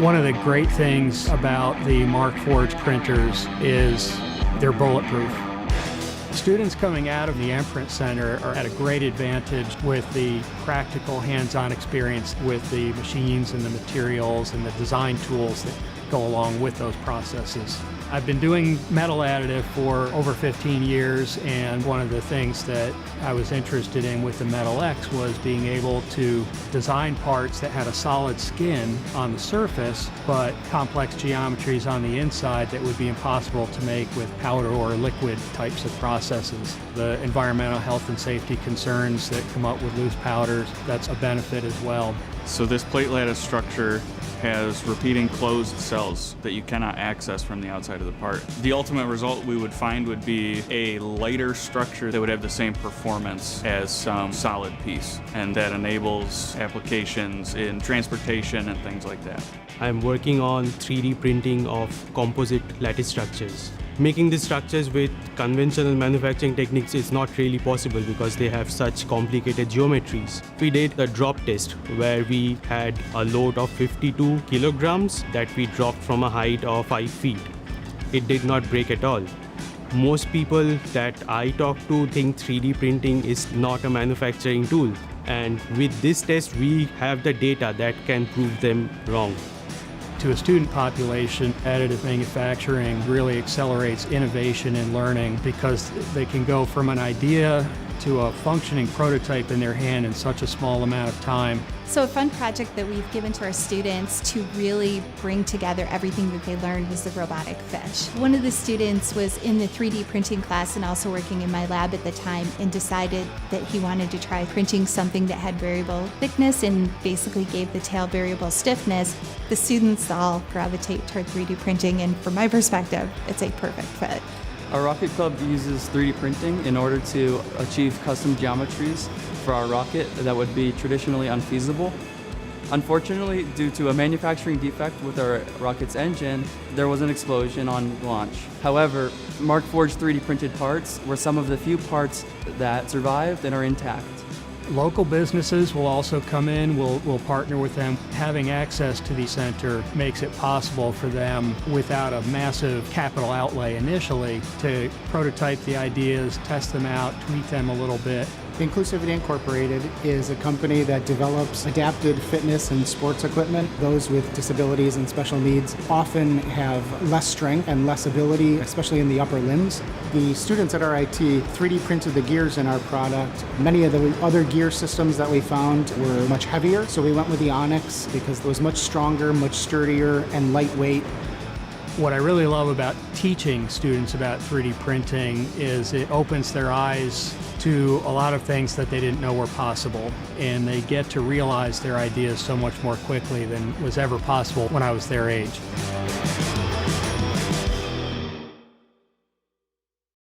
One of the great things about the Markforged printers is they're bulletproof. Students coming out of the AMPrint Center are at a great advantage with the practical hands-on experience with the machines and the materials and the design tools that go along with those processes. I've been doing metal additive for over 15 years, and one of the things that I was interested in with the Metal X was being able to design parts that had a solid skin on the surface, but complex geometries on the inside that would be impossible to make with powder or liquid types of processes. The environmental health and safety concerns that come up with loose powders, that's a benefit as well. So this plate lattice structure has repeating closed cells that you cannot access from the outside of the part. The ultimate result we would find would be a lighter structure that would have the same performance as some solid piece, and that enables applications in transportation and things like that. I'm working on 3D printing of composite lattice structures. Making these structures with conventional manufacturing techniques is not really possible because they have such complicated geometries. We did a drop test where we had a load of 52 kilograms that we dropped from a height of 5 feet. It did not break at all. Most people that I talk to think 3D printing is not a manufacturing tool. And with this test, we have the data that can prove them wrong. To a student population, additive manufacturing really accelerates innovation and learning because they can go from an idea to a functioning prototype in their hand in such a small amount of time. So a fun project that we've given to our students to really bring together everything that they learned was the robotic fish. One of the students was in the 3D printing class and also working in my lab at the time and decided that he wanted to try printing something that had variable thickness and basically gave the tail variable stiffness. The students all gravitate toward 3D printing, and from my perspective, it's a perfect fit. Our rocket club uses 3D printing in order to achieve custom geometries for our rocket that would be traditionally unfeasible. Unfortunately, due to a manufacturing defect with our rocket's engine, there was an explosion on launch. However, Markforged 3D printed parts were some of the few parts that survived and are intact. Local businesses will also come in, we'll partner with them. Having access to the center makes it possible for them, without a massive capital outlay initially, to prototype the ideas, test them out, tweak them a little bit. Inclusivity Incorporated is a company that develops adapted fitness and sports equipment. Those with disabilities and special needs often have less strength and less ability, especially in the upper limbs. The students at RIT 3D printed the gears in our product. Many of the other gear systems that we found were much heavier, so we went with the Onyx because it was much stronger, much sturdier, and lightweight. What I really love about teaching students about 3D printing is it opens their eyes to a lot of things that they didn't know were possible, and they get to realize their ideas so much more quickly than was ever possible when I was their age.